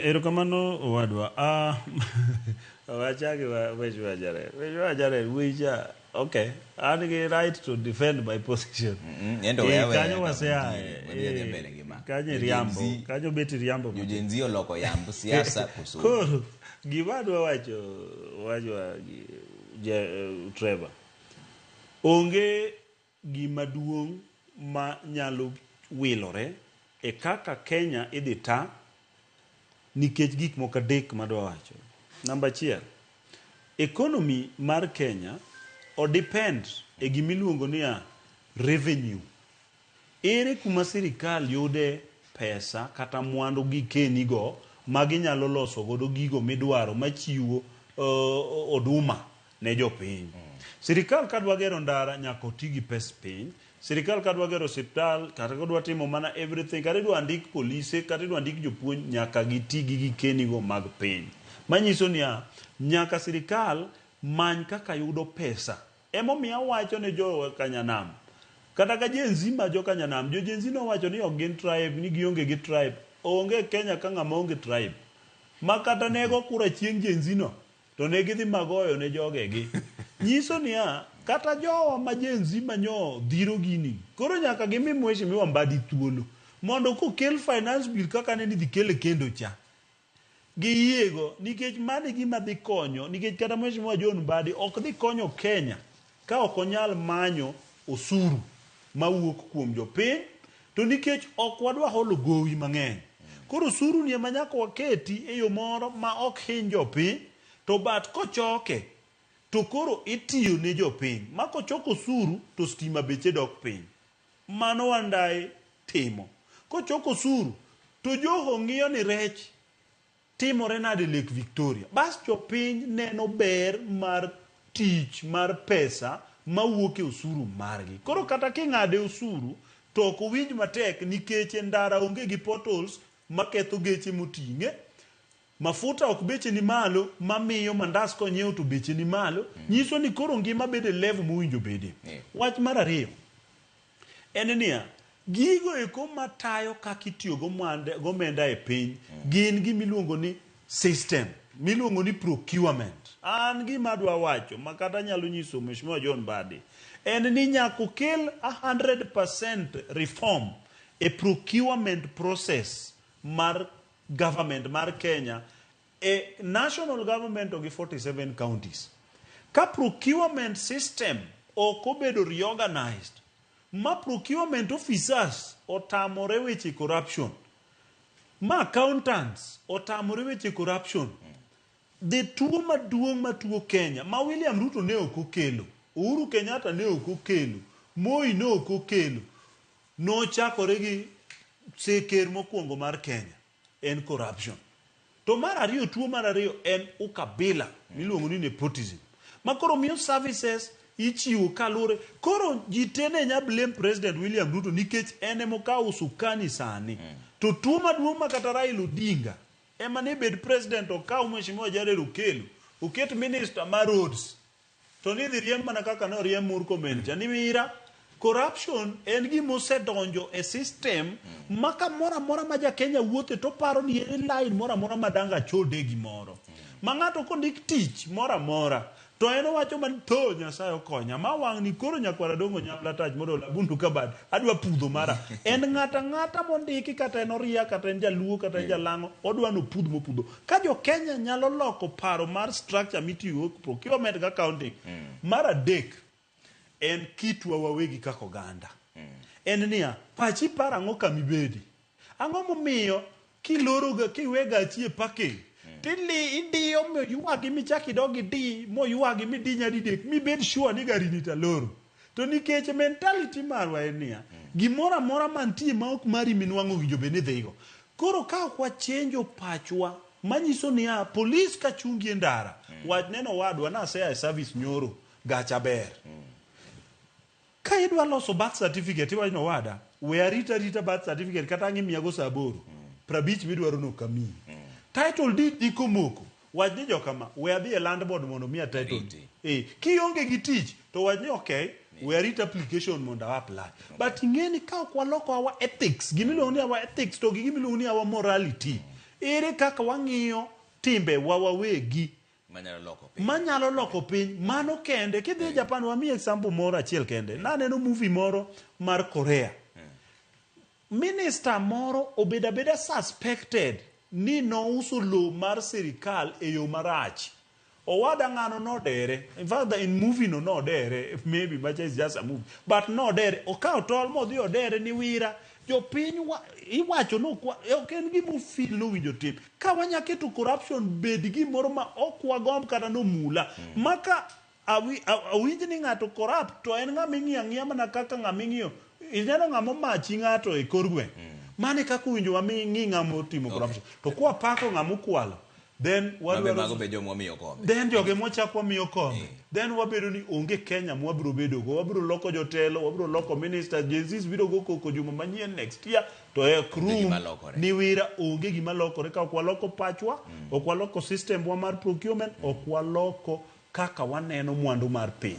Erokamano owadwa. Wachage wachare wicha. Okay, an gi right to defend my position. Kanyo waseaye. Kanyo riambo. Kanyo beti riambo. Jojenzi oloko yamb siasa kusumo. Koro gimadwa wacho Trevor. Onge gimaduong' ma nyalo wilore e kaka Kenya idhi ta nikech gik moko adek madwa wacho. Namba 1, economy mar Kenya o depend e gimiluongo ni revenue. Ere kuma sirikal yude pesa kata mwandu gikenigo maginyalo loso godo gigo midwaro machiwo oduma ne jopiny. Sirikal kadwa gero ndara nyaka oti gi pes piny. Sirikal kadwa gero hospital kata kadwa timo mana everything, kata idwa ndik polise, kata idwa ndik jopuonj, nyaka giti gi gikenigo mag piny. Manyiso ni nyaka sirikal many kaka yudo pesa. Emomiyo awacho ne jo Kanyanam kata ka jenzi ma jo Kanyanam, jo jenzi no wacho ni ok gin tribe, ni gionge gi tribe. Onge Kenya ka ng'ama onge tribe. Ma kata nego kura chieng' jenzi no to ne gidhi magoyo ne jogegi. Nyiso ni kata jowa ma jenzi manyo dhiro gini koro nyaka gimi mheshimiwa Mbadi thuolo mondo kokel finance bill kaka ne dhi kele kendo cha giyiego, nikech mane gima dhi konyo, nikech kata mheshimiwa John Mbadi ok dhi konyo Kenya ka ok onyal manyo osuru mawuok kuom jopiny, to nikech ok wadwa holo gowi mang'eny. Koro osuru ni ema nyaka waketi e yo moro ma ok hiny jopiny, to bat kochoke to koro itiyo ne jopiny. Ma kochoko osuru to stima beche dok piny. Mano Wandayi timo. Kochoko osuru to joho ng'iyo ni rech timore nade Lake Victoria. Bas jopiny neno ber mar tich mar pesa mawuok e osuru margi. Koro kata king'ade osuru to ok owinj matek, nikech ndara onge gi potholes maketho geche moting'e. Mafuta ok beche ni malo, mamiyo mandas konyiew to beche ni malo. Nyiso ni koro ngima bede level mowinjo bede. Wach mar ariyo en niya, gigo eko matayo kaka itiyo gomenda e piny gin gimiluongo ni system, miluongo ni procurement. An gima adwa wacho makata nyalo nyiso mheshimiwa John Mbadi en ni nyaka okel 100% reform e procurement process mar government mar Kenya, a national government of 47 counties. Ka procurement system ok obedo reorganized, ma procurement officers otamore weche corruption, ma accountants otamore weche corruption, the tuo maduong' matuo Kenya ma William Ruto ne ok okelo, Uhuru Kenyatta ne ok okelo, Moi ne ok okelo, nochakore gi seker mokwongo mar Kenya, en corruption. To mar ariyo, tuo mar ariyo en ukabila, miluongo ni nepotism. Ma koro miyo services ichiwo kalure. Koro jitene nya blame President William Ruto nikech ene mokawo usukani sani. To tuo maduong' makata Raila Odinga ema ne bed president, okawo mheshimiwa Jared Okelo oket minister mar roads, to ni dhi riemb mana kaka no riemb Murkomen cha. Ni mira corruption en gima osedonjo e system ma kamora mora ma ja Kenya wuothe to paro ni en line mora mora madanga chode gimoro. Ma ng'ato kondik tich mora mora to en wacho man to Nyasaye okonya, ma wang' ni koro nyakwara dongo nyamla tach modola bundu kabad adwa pudho mara. En ng'ata mondiki, kata en oria, kata en jaluo, kata en jalango, odwa no pudh mopudho. Ka jo Kenya nyalo loko paro mar structure mitiyo procurement ga accounting. Mar adek en kitwa wawegi kaka oganda. En niya, pachi para ang'o kamibedi. Ang'o momiyo kiloroga kiwega achie parking tili idiyo mo yuwagi michaki dogi di mo yuwagi midi nyadidek mibed sure ni gari nita loro. To nikech mentality marwa en niya, gimora mora mantie ma ok mari minwang'o winjo bene dhigo. Koro ka ok wachenjo pachwa, manyiso niya, police ka chungi e ndara, wach neno wadwa na asea e service nyoro gacha ber. Ka idwa loso birth certificate, iwacho no wada, we arita birth certificate kata ang'i miyago saa 8, 50 midwaro no kamiyi. Title deed iko moko, wach ni jokama, we adhi e landboard mondo miya title. Kionge gi tich, to wach ni okay, we arita application mondo apply. But ing'eni ka ok waloko our ethics, gimiluongo ni our ethics to gimiluongo ni our morality, ere kaka wang'iyo timbe wawegi manyalo loko piny mano kende kidhi Japan wami example moro achiel kende naneno movie moro mar Korea minister moro obeda suspected ni nouso low mar sirikal e yo marach owada ng'ano nodere in fact in movie no nodere maybe but it's just a movie but nodere okawo tol modhi odere ni wira jopiny iwacho no ok en gima feel no winjo tip ka wanyaketo corruption bed gimoro ma ok wagomb kata no mula maka awinj ni ng'ato corrupt to en ng'ama ing'iyo ang'iya mana kaka ng'ama ing'iyo ineno ng'ama machi ng'ato e kor gweng' mane kaka winjo wami ng'i ng'ama timo corruption to kwa pako ng'ama kwalo then then joge mochakwa miyo kom then wabedo ni onge Kenya mwabiro bedo go wabiro loko jotelo wabiro loko minister Jesus biro go koko juma manyien next year to e room ni wira onge gima lokore ka kwa loko pachwa okwa loko system wa mar procurement okwa loko kaka waneno mwandu mar piny